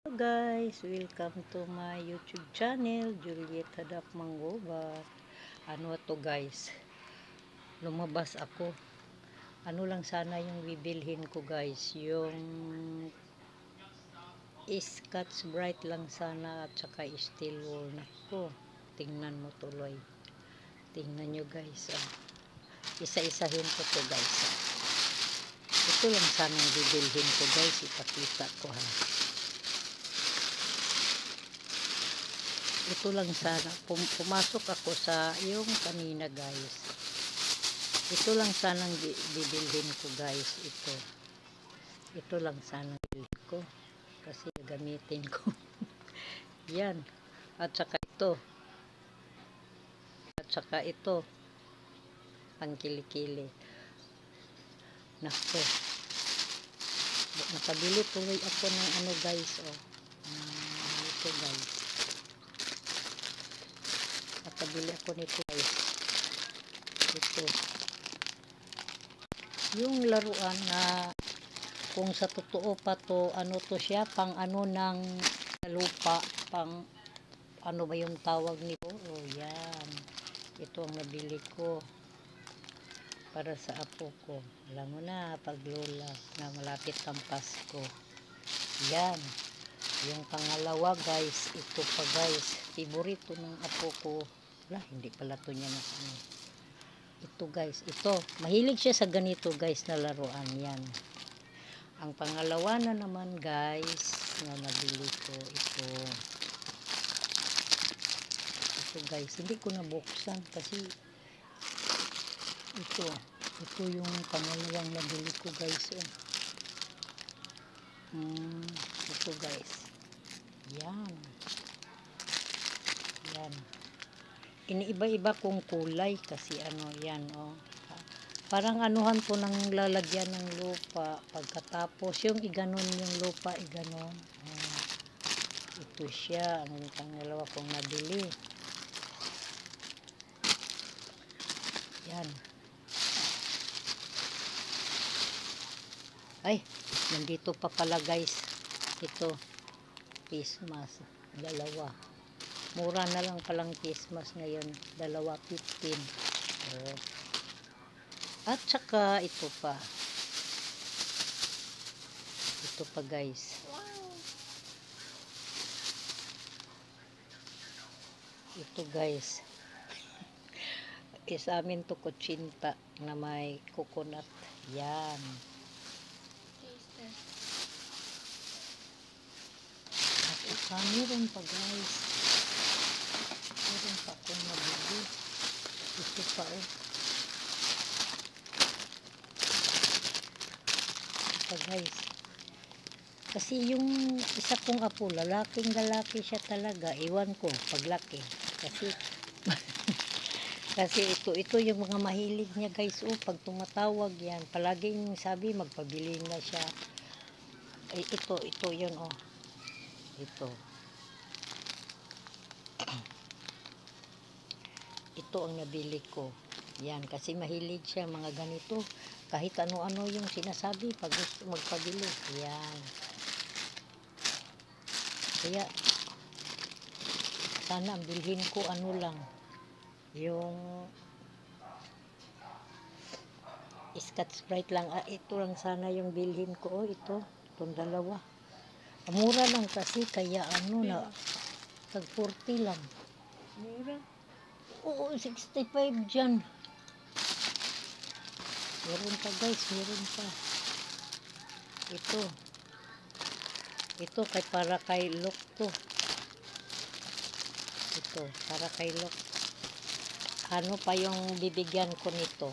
Hello guys, welcome to my YouTube channel, Juliet Hadap Manggobat. Ano to guys, lumabas ako. Ano lang sana yung bibilhin ko guys, yung Scotch Brite lang sana at saka steel wool. Nako, tingnan mo tuloy. Tingnan nyo guys. Isa-isahin ko to guys. Ito lang sana yung bibilhin ko guys, ipakita ko ha. Ito lang sana, pumasok ako sa yung kanina guys, ito lang sanang bibilhin ko guys, ito lang sanang bibilhin ko kasi gamitin ko yan, at saka ito pang kilikili. Nako, nakabili tuloy ako ng ano guys, ito guys, nakabili ako nito guys. Ito yung laruan na kung sa totoo pa to, ano to siya, pang ano ng lupa, pang ano ba yung tawag nito. Oh yan, ito ang nabili ko para sa apo ko. Alam mo na, pag lola na malapit ang Pasko. Yan, yung pangalawa guys, ito pa guys, favorito ng apo ko. Wala, hindi pala to niya na ano. Ito guys, ito, mahilig siya sa ganito guys na laruan. Yan, ang pangalawa na naman guys na nabili ko, ito guys, hindi ko nabuksan kasi ito yung pangalawang nabili ko guys. Ito guys, yan, iniiba-iba kong kulay kasi ano yan, parang anuhan po ng lalagyan ng lupa pagkatapos yung iganon yung lupa, iganon. Ito siya ang pangalawa kong nabili. Yan, ay nandito pa pala guys, ito Christmas, dalawa, mura na lang palang Christmas ngayon, dalawa 15. At saka ito pa guys, ito guys sa amin to kutsinta na may coconut. Yan, at saka meron pa guys, meron pa akong nabili. Ito pa ito guys, kasi yung isa kong apo, lalaki siya talaga, iwan ko paglaki kasi kasi ito yung mga mahilig niya guys. Pag tumatawag yan, palaging sabi magpabili na siya. Ay, ito yun ito ang nabili ko. Yan, kasi mahilig siya mga ganito, kahit ano-ano yung sinasabi pag gusto magpabili. Yan, kaya sana ang bilhin ko ano lang, yung Scotch Brite lang. Ito lang sana yung bilhin ko. Itong dalawa, mura lang kasi, kaya ano na tag 40 lang. Mura? Oo, 65 dyan. Meron pa guys, meron pa. Ito kay para kay Look to. Ito para kay Look. Ano pa yung bibigyan ko nito?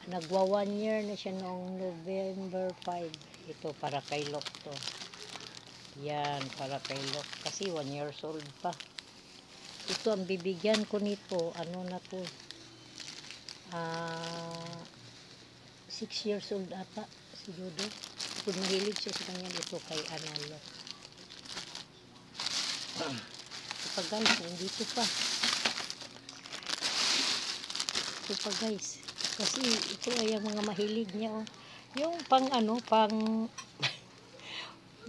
Nagwa 1 year na siya noong November 5. Ito para kay Look to. Yan, para kay Look kasi 1 years old pa. Ito ang bibigyan ko nito, ano na to, 6 years old ata si Dodo. Kung mahilig siya sa kanya, ito kay Analo. Ito pa guys, nandito pa. Ito pa guys, kasi ito ay ang mga mahilig niya. Yung pang ano, pang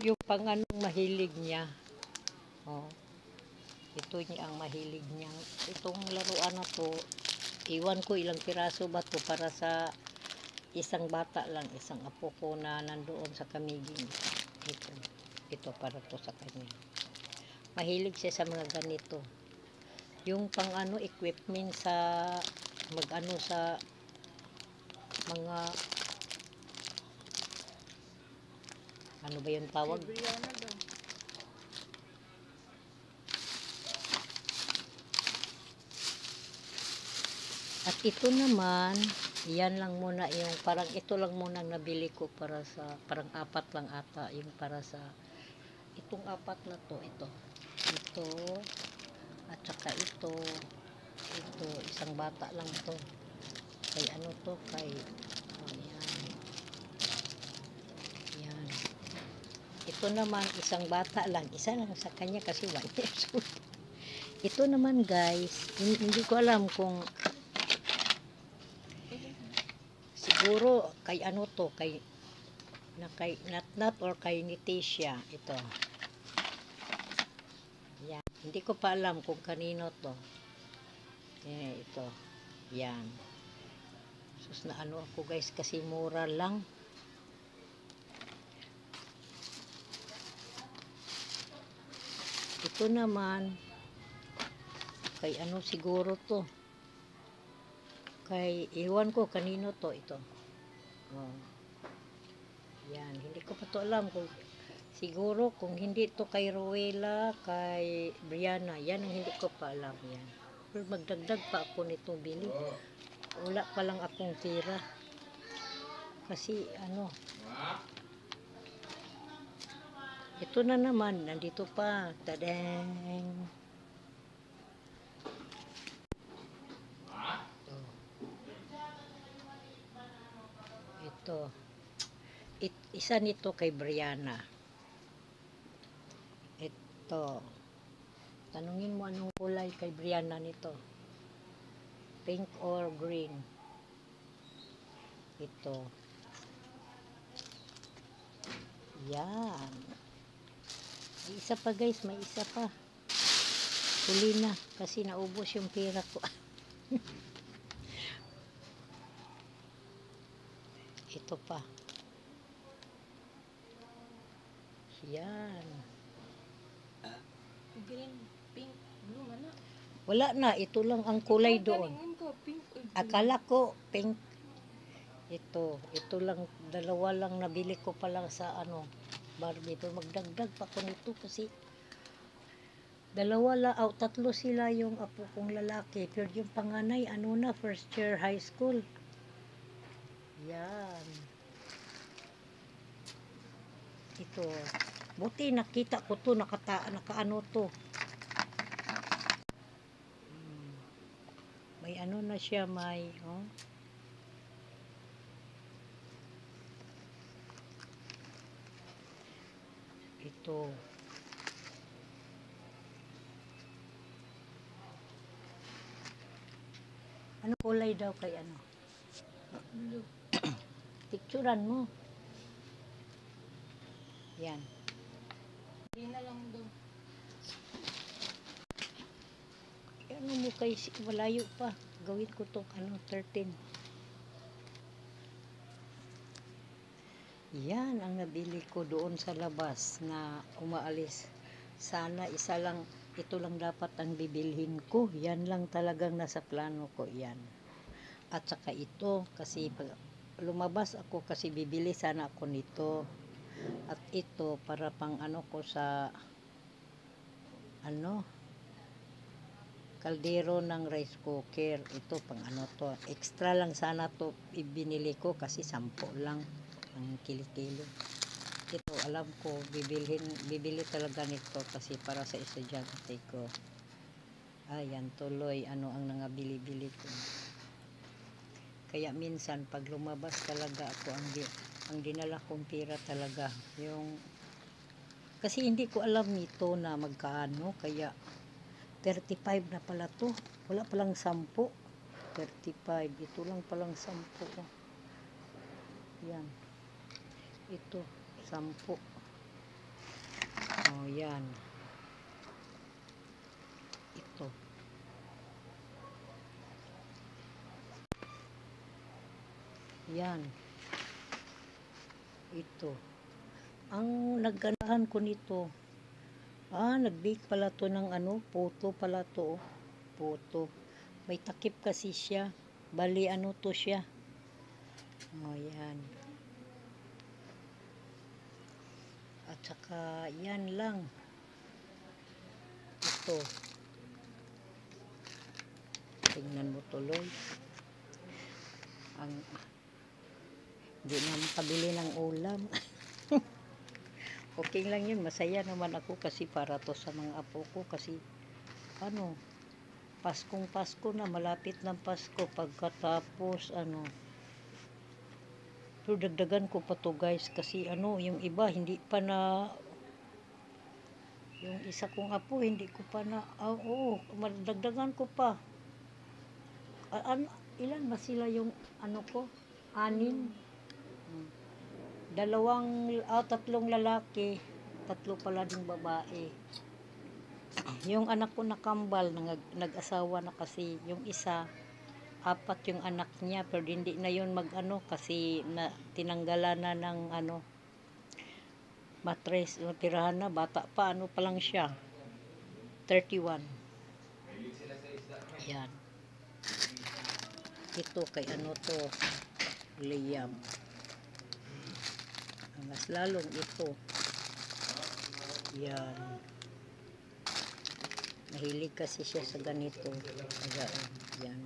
Yung pang anong mahilig niya. Oh, ito niya ang mahilig niya. Itong laruan na to, iwan ko ilang piraso ba to para sa isang bata lang, isang apo ko na nandoon sa Kamiging. Ito para to sa kanya. Mahilig siya sa mga ganito. Yung pang ano, equipment sa mag-ano sa mga ano ba yung tawag? At ito naman, yan lang muna yung parang ito lang muna nabili ko para sa parang apat lang ata yung para sa itong apat na to, ito at saka ito isang bata lang to kay ano to kay oh, yan ito naman isang bata lang, isa lang sa kanya kasi 1 years old. Ito naman guys, hindi ko alam kung siguro kay ano to, kay Natnat or kay Nitisia ito. Yan. Hindi ko pa alam kung kanino to. Ito. Yan. Sus na ano ako guys kasi mura lang. Ito naman kay ano siguro to. Kay iwan ko kanino to ito. Oh. Yan, hindi ko pa to alam kung siguro kung hindi to kay Rowela, kay Brianna, yan ang hindi ko pa alam yan. Pero magdagdag pa ako nito bili. Wala pa lang akong pera. Kasi ano, ito na naman, nandito pa. Tadeng! Ito. Isa nito kay Brianna. Ito. Tanungin mo anong kulay kay Brianna nito. Pink or green. Ito. Yan. May isa pa guys, may isa pa. Huli na kasi naubos yung pera ko. Ito pa. Yan. Green, pink, blue, mana? Wala na, ito lang ang kulay doon. Akala ko pink. Ito lang, dalawa lang nabili ko pa lang sa ano, Barbie. Pero magdagdag pa ko nito kasi tatlo sila yung apo kong lalaki. Pero yung panganay, ano na, first year high school. Yan. Ito. Buti nakita ko to, nakaano to. May ano na siya, may, oh. Ito. Ano kulay daw kay ano? Blue. Picturean mo. Yan. Green na lang doon. Ano mo kay malayo pa. Gawin ko to ano 13. Yan ang nabili ko doon sa labas na umaalis. Sana isa lang, ito lang dapat ang bibilhin ko. Yan lang talagang nasa plano ko yan. At saka ito kasi pag lumabas ako kasi bibili sana ako nito. At ito para pang ano ko sa ano kaldero ng rice cooker. Ito pang ano to. Extra lang sana to ibinili ko kasi 10 lang ang kilo-kilo. Ito alam ko bibili talaga nito kasi para sa estudyante ko. Ayan tuloy ano ang nangabili-bili ko. Kaya minsan pag lumabas talaga ako ang dinala kong pera talaga yung kasi hindi ko alam nito na magkaano kaya 35 na pala to. Wala palang 10. 35. Ito lang palang 10. Yan. Ito. 10. yan. Ito. Yan. Ito. Ang nagganahan ko nito. Nag-bake pala to ng ano, puto pala to. Puto. May takip kasi siya. Bali ano to siya. Yan. At saka yan lang. Ito. Tingnan mo tuloy. Hindi na makabili ng ulam. Okay lang yun. Masaya naman ako kasi para to sa mga apo ko. Kasi Paskong Pasko na. Malapit ng Pasko. Pagkatapos pero dagdagan ko pa to guys. Kasi yung iba hindi pa na, yung isa kong apo hindi ko pa na, madagdagan ko pa. Ilan ba sila yung ko? 6. Tatlong lalaki, 3 pala ding babae. Yung anak ko na kambal, nag-asawa na kasi. Yung isa, 4 yung anak niya, pero hindi na yun kasi tinanggalan na ng matres. Tirahan na, bata pa, pa lang siya. 31. Ayan. Ito kay to, Liam. Mas lalong ito. Yan. Mahilig kasi siya sa ganito. Yan.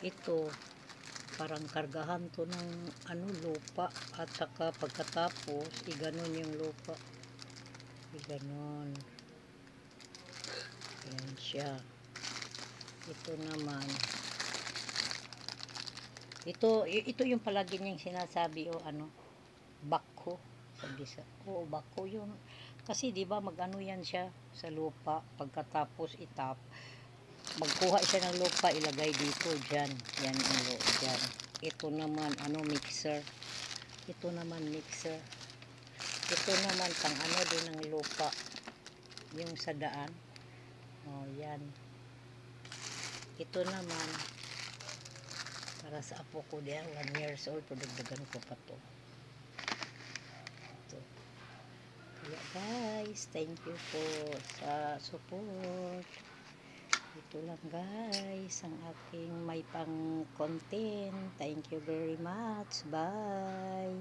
Ito, parang kargahan to ng lupa. At saka pagkatapos, iganon yung lupa. Iganon. Yan siya. Ito naman. Ito yung palagi niyang sinasabi bako. Sabi bako yun. Kasi di ba yan siya sa lupa. Pagkatapos magkuha siya ng lupa, ilagay dito, dyan. Yan ang dyan. Ito naman, mixer. Ito naman, mixer. Ito naman, pang din ng lupa. Yung sa daan. Yan. Ito naman, para sa apo ko diyan, 1 years old, dagdagan ko pa to. Ito. Kaya guys, thank you po sa support. Ito lang guys, ang aking may pang content. Thank you very much. Bye.